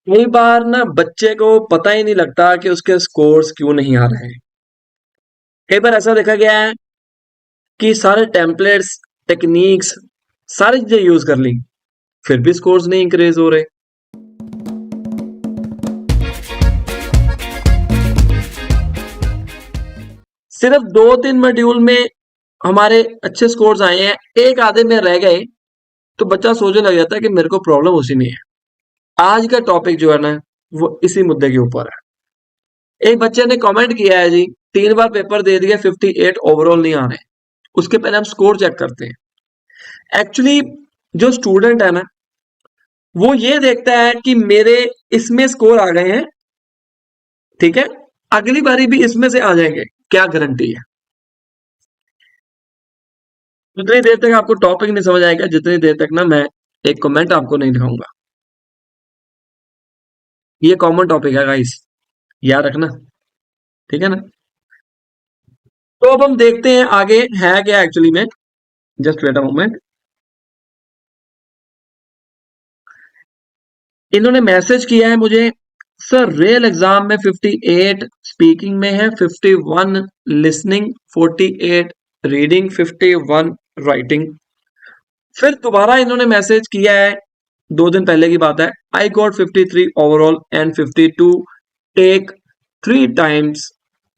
कई बार ना बच्चे को पता ही नहीं लगता कि उसके स्कोर्स क्यों नहीं आ रहे हैं। कई बार ऐसा देखा गया है कि सारे टेम्पलेट्स, टेक्निक्स, सारी चीजें यूज कर ली, फिर भी स्कोर्स नहीं इंक्रीज हो रहे। सिर्फ 2-3 मॉड्यूल में हमारे अच्छे स्कोर्स आए हैं, एक आधे में रह गए तो बच्चा सोचने लग जाता है कि मेरे को प्रॉब्लम उसी में है। आज का टॉपिक जो है ना, वो इसी मुद्दे के ऊपर है। एक बच्चे ने कमेंट किया है जी, 3 बार पेपर दे दिया, 58 ओवरऑल नहीं आ रहे। उसके पहले हम स्कोर चेक करते हैं। एक्चुअली जो स्टूडेंट है ना, वो ये देखता है कि मेरे इसमें स्कोर आ गए हैं, ठीक है, अगली बारी भी इसमें से आ जाएंगे, क्या गारंटी है। जितनी देर तक आपको टॉपिक नहीं समझ आएगा, जितनी देर तक ना मैं एक कमेंट आपको नहीं दिखाऊंगा। ये कॉमन टॉपिक है गाइस, याद रखना, ठीक है ना। तो अब हम देखते हैं आगे है क्या एक्चुअली में। Just wait a moment. इन्होंने मैसेज किया है मुझे, सर रियल एग्जाम में 58 स्पीकिंग में है, 51 लिसनिंग, 48 रीडिंग, 51 राइटिंग। फिर दोबारा इन्होंने मैसेज किया है, 2 दिन पहले की बात है, I got 53 overall and 52 take 3 times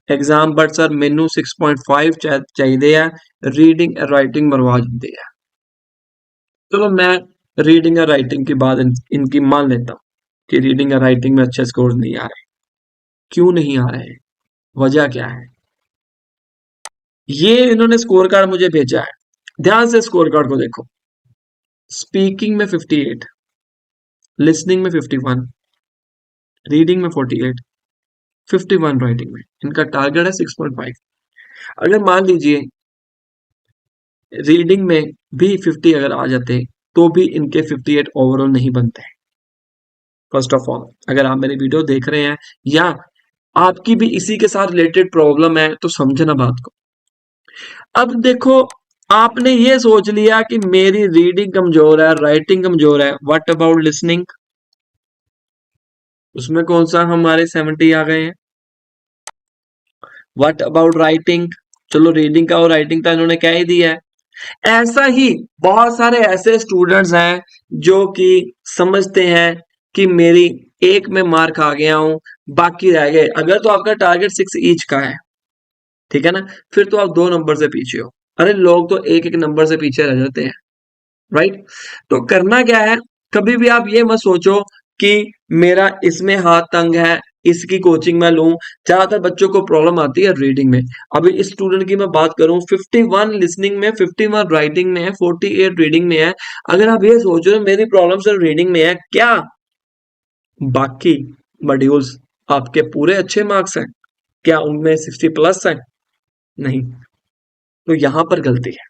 exam, but sir मैनू 6.5 चाहिए है, रीडिंग राइटिंग मरवा देते हैं। चलो मैं रीडिंग और राइटिंग की बात इनकी मान लेता हूँ कि रीडिंग और राइटिंग में अच्छे स्कोर नहीं आ रहे। क्यों नहीं आ रहे, वजह क्या है। ये इन्होंने स्कोर कार्ड मुझे भेजा है, ध्यान से स्कोर कार्ड को देखो। स्पीकिंग में 58, लिसनिंग में 51, रीडिंग में 48, 51 राइटिंग में। इनका टारगेट है 6.5। अगर मान लीजिए रीडिंग में भी 50 अगर आ जाते तो भी इनके 58 ओवरऑल नहीं बनते। फर्स्ट ऑफ ऑल, अगर आप मेरी वीडियो देख रहे हैं या आपकी भी इसी के साथ रिलेटेड प्रॉब्लम है तो समझना बात को। अब देखो, आपने ये सोच लिया कि मेरी रीडिंग कमजोर है, राइटिंग कमजोर है, व्हाट अबाउट लिसनिंग, उसमें कौन सा हमारे 70 आ गए हैं। व्हाट अबाउट राइटिंग, चलो रीडिंग का और राइटिंग का इन्होंने कह ही दिया है। ऐसा ही बहुत सारे ऐसे स्टूडेंट्स हैं जो कि समझते हैं कि मेरी एक में मार्क आ गया हूं, बाकी रह गए। अगर तो आपका टारगेट 6 ईच का है, ठीक है ना, फिर तो आप 2 नंबर से पीछे हो। अरे लोग तो एक एक नंबर से पीछे रह जाते हैं, राइट। तो करना क्या है, कभी भी आप ये मत सोचो कि मेरा इसमें हाथ तंग है, इसकी कोचिंग में लूं। ज्यादातर बच्चों को प्रॉब्लम आती है रीडिंग में। अभी इस स्टूडेंट की मैं बात करूं, 51 लिसनिंग में, 51 राइटिंग में है, 48 रीडिंग में है। अगर आप ये सोच रहे हो मेरी प्रॉब्लम सिर्फ रीडिंग में है, क्या बाकी मॉड्यूल्स आपके पूरे अच्छे मार्क्स हैं, क्या उनमें 60+ है? नहीं। तो यहां पर गलती है।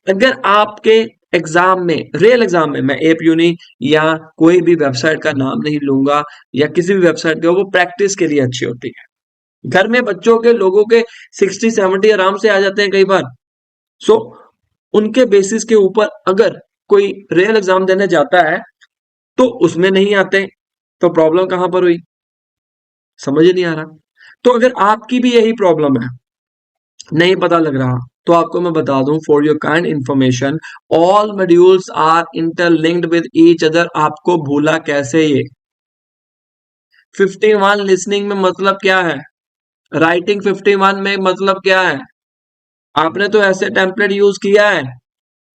अगर आपके एग्जाम में, रियल एग्जाम में, मैं एप यूनी या कोई भी वेबसाइट का नाम नहीं लूंगा, या किसी भी वेबसाइट के, वो प्रैक्टिस के लिए अच्छी होती है। घर में बच्चों के, लोगों के 60-70 आराम से आ जाते हैं कई बार। सो उनके बेसिस के ऊपर अगर कोई रियल एग्जाम देने जाता है तो उसमें नहीं आते, तो प्रॉब्लम कहां पर हुई, समझ ही नहीं आ रहा। तो अगर आपकी भी यही प्रॉब्लम है, नहीं पता लग रहा, तो आपको मैं बता दूं, for your kind information, all modules are interlinked with each other. आपको भूला कैसे ये। 51 लिसनिंग में मतलब क्या है, राइटिंग 51 में मतलब क्या है। आपने तो ऐसे टेम्पलेट यूज किया है,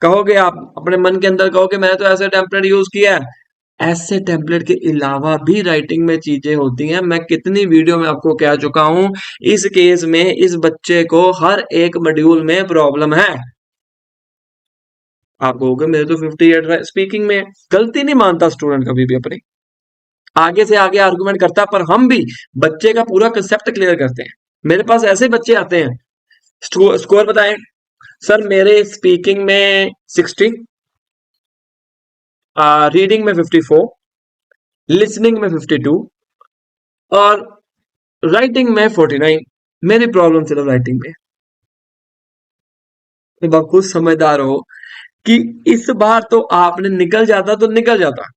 कहोगे आप अपने मन के अंदर कहोगे मैंने तो ऐसे टेम्पलेट यूज किया है। ऐसे टेम्पलेट के अलावा भी राइटिंग में चीजें होती हैं। मैं कितनी वीडियो में आपको कह चुका हूं, इस केस में इस बच्चे को हर एक मॉड्यूल में प्रॉब्लम है। आप कहोगे मेरे तो 58 स्पीकिंग में। गलती नहीं मानता स्टूडेंट कभी भी अपनी, आगे से आगे आर्गुमेंट करता है, पर हम भी बच्चे का पूरा कंसेप्ट क्लियर करते हैं। मेरे पास ऐसे बच्चे आते हैं, स्कोर बताएं सर, मेरे स्पीकिंग में 60, रीडिंग में 54, लिसनिंग में 52 और राइटिंग में 49। मेरी प्रॉब्लम सिर्फ राइटिंग में। तो आप खुद समझदार हो कि इस बार तो आपने निकल जाता तो निकल जाता,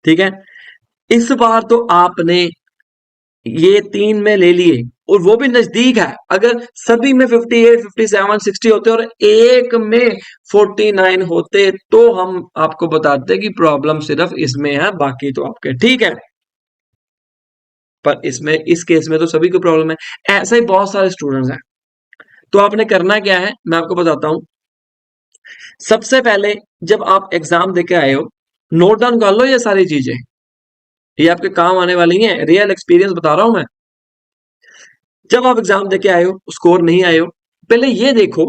ठीक है, इस बार तो आपने ये 3 में ले लिए और वो भी नजदीक है। अगर सभी में 58, 57, 60 होते और एक में 49 होते तो हम आपको बताते कि प्रॉब्लम सिर्फ इसमें है, बाकी तो आपके ठीक है। पर इसमें इस केस में तो सभी को प्रॉब्लम है। ऐसे ही बहुत सारे स्टूडेंट्स हैं। तो आपने करना क्या है, मैं आपको बताता हूं। सबसे पहले जब आप एग्जाम देके आए हो, नोट डाउन कर लो ये सारी चीजें, ये आपके काम आने वाली हैं। रियल एक्सपीरियंस बता रहा हूं मैं। जब आप एग्जाम देके आए हो, स्कोर नहीं आए हो, पहले ये देखो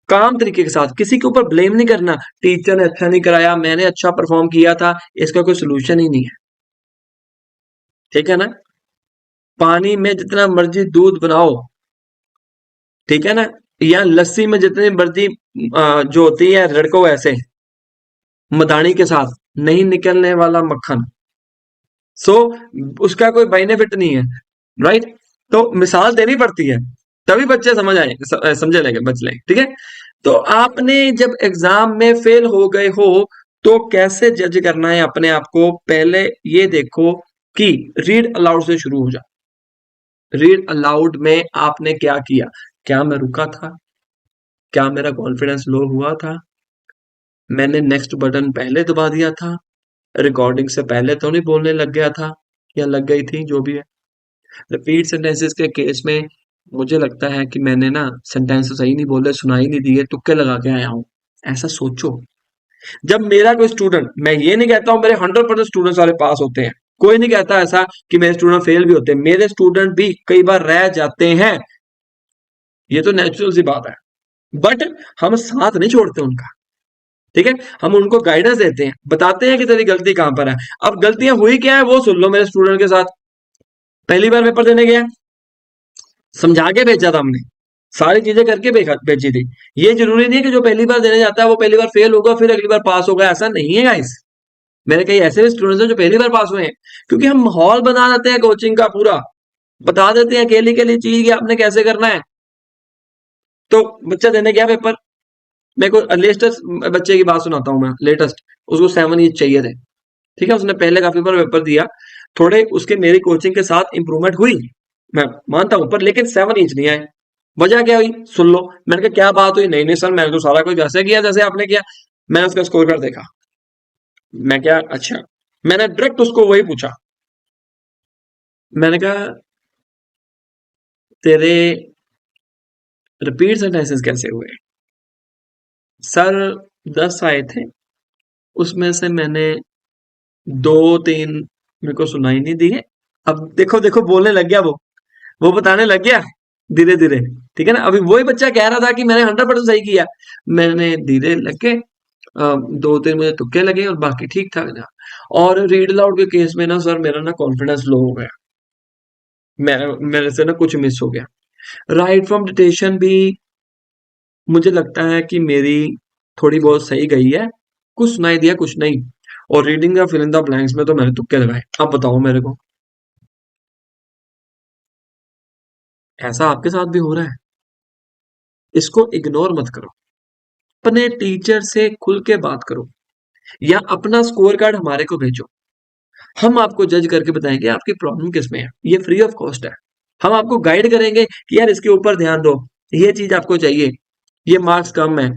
काम तरीके के साथ, किसी के ऊपर ब्लेम नहीं करना। टीचर ने अच्छा नहीं कराया, मैंने अच्छा परफॉर्म किया था, इसका कोई सोल्यूशन ही नहीं है। ठीक है ना। पानी में जितना मर्जी दूध बनाओ, ठीक है ना, या लस्सी में जितनी मर्जी जो होती है रड़को, ऐसे मदानी के साथ नहीं निकलने वाला मक्खन। सो उसका कोई बेनिफिट नहीं है, राइट। तो मिसाल देनी पड़ती है, तभी बच्चे समझ आए, समझे लेंगे, बच लेंगे, ठीक है। तो आपने जब एग्जाम में फेल हो गए हो तो कैसे जज करना है अपने आप को, पहले ये देखो कि रीड अलाउड से शुरू हो जा। रीड अलाउड में आपने क्या किया, क्या मैं रुका था, क्या मेरा कॉन्फिडेंस लो हुआ था, मैंने नेक्स्ट बटन पहले दबा दिया था, रिकॉर्डिंग से पहले तो नहीं बोलने लग गया था या लग गई थी, जो भी है। रिपीट सेंटेंसेस के केस में मुझे लगता है कि मैंने ना सेंटेंस सही नहीं बोले, सुनाई नहीं दिए, तुक्के लगा के आया हूं। ऐसा सोचो। जब मेरा कोई स्टूडेंट, मैं ये नहीं कहता हूं मेरे 100% स्टूडेंट सारे पास होते हैं, कोई नहीं कहता ऐसा कि मेरे स्टूडेंट फेल भी होते हैं, मेरे स्टूडेंट भी कई बार रह जाते हैं, ये तो नेचुरल सी बात है। बट हम साथ नहीं छोड़ते उनका, ठीक है। हम उनको गाइडेंस देते हैं, बताते हैं कि तेरी गलती कहां पर है। अब गलतियां हुई क्या है वो सुन लो। मेरे स्टूडेंट के साथ पहली बार पेपर देने गया, समझा के भेजा था हमने, सारी चीजें करके भेजी थी। ये जरूरी नहीं है कि जो पहली बार देने जाता है वो पहली बार फेल होगा फिर अगली बार पास होगा, ऐसा नहीं है गाइस। मेरे कई ऐसे भी स्टूडेंट्स हैं जो पहली बार पास हुए हैं, क्योंकि हम माहौल बना देते हैं कोचिंग का पूरा, बता देते हैं अकेली अकेली चीज कि आपने कैसे करना है। तो बच्चा देने गया पेपर, मेरे को लेटेस्ट बच्चे की बात सुनाता हूँ मैं, लेटेस्ट, उसको 7 इंच चाहिए थे, ठीक है। उसने पहले काफी बार पेपर दिया, थोड़े उसके मेरी कोचिंग के साथ इंप्रूवमेंट हुई, मैं मानता हूं, पर लेकिन 7 इंच नहीं आए। वजह क्या हुई सुन लो। मैंने कहा क्या बात हुई, नहीं नहीं सर मैंने तो सारा कुछ वैसे किया जैसे आपने किया। मैंने उसका स्कोर कार्ड देखा, मैं क्या अच्छा, मैंने डायरेक्ट उसको वही पूछा, मैंने कहा तेरे रिपीट सेंटेंसेस कैसे हुए। सर 10 आए थे, उसमें से मैंने 2-3 मेरे को सुनाई नहीं दी है। अब देखो देखो बोलने लग गया वो बताने लग गया धीरे धीरे, ठीक है ना। अभी वही बच्चा कह रहा था कि मैंने 100% सही किया, मैंने धीरे लग के 2-3 मुझे तुक्के लगे और बाकी ठीक ठाक था। और रीड अलाउड के केस में ना सर मेरा ना कॉन्फिडेंस लो हो गया, मैं मेरे से ना कुछ मिस हो गया। राइट फ्रॉम डिटेशन भी मुझे लगता है कि मेरी थोड़ी बहुत सही गई है, कुछ सुनाई दिया कुछ नहीं। और रीडिंग या फिल इन द ब्लैंक्स में तो मैंने तुक्के लगाए। अब बताओ मेरे को, ऐसा आपके साथ भी हो रहा है? इसको इग्नोर मत करो, अपने टीचर से खुल के बात करो, या अपना स्कोर कार्ड हमारे को भेजो, हम आपको जज करके बताएंगे आपकी प्रॉब्लम किस में है। ये फ्री ऑफ कॉस्ट है। हम आपको गाइड करेंगे कि यार इसके ऊपर ध्यान दो, ये चीज आपको चाहिए, ये मार्क्स कम है।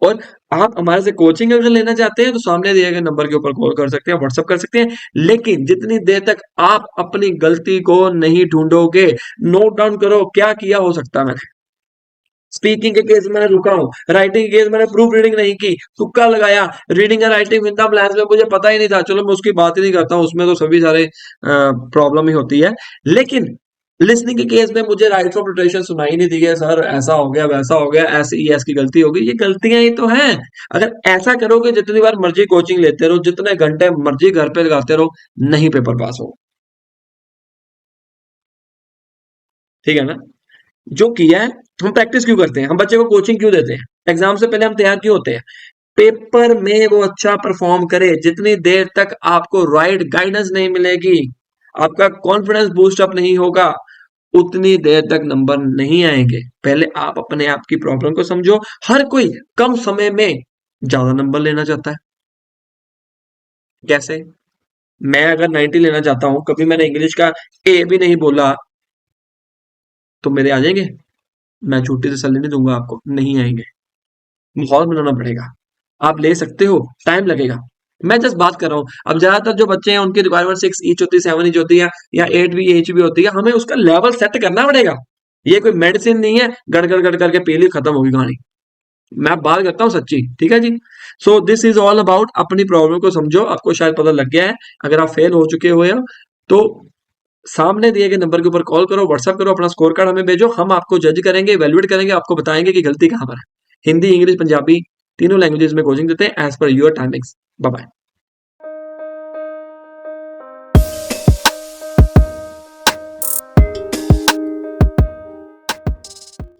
और आप हमारे से कोचिंग अगर लेना चाहते हैं तो सामने दिए गए नंबर के ऊपर कॉल कर सकते हैं, व्हाट्सअप कर सकते हैं। लेकिन जितनी देर तक आप अपनी गलती को नहीं ढूंढोगे, नोट डाउन करो क्या किया हो सकता है मैंने। स्पीकिंग के केस में मैंने रुका हूँ, राइटिंग के केस मैंने प्रूफ रीडिंग नहीं की, तुक्का लगाया, रीडिंग या राइटिंग विद द ब्लैंक्स में मुझे पता ही नहीं था। चलो मैं उसकी बात ही नहीं करता हूँ, उसमें तो सभी सारे प्रॉब्लम ही होती है। लेकिन लिसनिंग के केस में मुझे राइट ऑफ रोटेशन सुनाई नहीं दी है, सर ऐसा हो गया वैसा हो गया, ऐसी की गलती हो गई, ये गलतियां ही तो हैं। अगर ऐसा करोगे जितनी बार मर्जी कोचिंग लेते रहो, जितने घंटे मर्जी घर पे लगाते रहो, नहीं पेपर पास हो, ठीक है ना। जो किया है, हम प्रैक्टिस क्यों करते हैं, हम बच्चे को कोचिंग क्यों देते हैं, एग्जाम से पहले हम तैयार क्यों होते हैं, पेपर में वो अच्छा परफॉर्म करे। जितनी देर तक आपको राइट गाइडेंस नहीं मिलेगी, आपका कॉन्फिडेंस बूस्ट अप नहीं होगा, उतनी देर तक नंबर नहीं आएंगे। पहले आप अपने आप की प्रॉब्लम को समझो। हर कोई कम समय में ज्यादा नंबर लेना चाहता है, कैसे? मैं अगर 90 लेना चाहता हूं, कभी मैंने इंग्लिश का ए भी नहीं बोला, तो मेरे आ जाएंगे? मैं झूठी तसल्ली नहीं दूंगा आपको, नहीं आएंगे। माहौल बनाना पड़ेगा। आप ले सकते हो, टाइम लगेगा। मैं जस्ट बात कर रहा हूँ। अब ज्यादातर जो बच्चे हैं उनकी रिक्वायरमेंट 6 ईच होती है, 7 ईच होती है, या 8 भी एच भी होती है। हमें उसका लेवल सेट करना पड़ेगा। ये कोई मेडिसिन नहीं है, गड़ गड़ गड़ करके पी ली, खत्म होगी कहानी। मैं बात करता हूँ सच्ची, ठीक है जी। So this is all about, अपनी प्रॉब्लम को समझो। आपको शायद पता लग गया है। अगर आप फेल हो चुके हुए हो तो सामने दिए गए नंबर के ऊपर कॉल करो, व्हाट्सएप करो, अपना स्कोर कार्ड हमें भेजो। हम आपको जज करेंगे, इवैल्यूएट करेंगे, आपको बताएंगे कि गलती कहाँ पर है। हिंदी, इंग्लिश, पंजाबी तीनों लैंग्वेजेस में कोचिंग देते हैं as per your timings. Bye bye.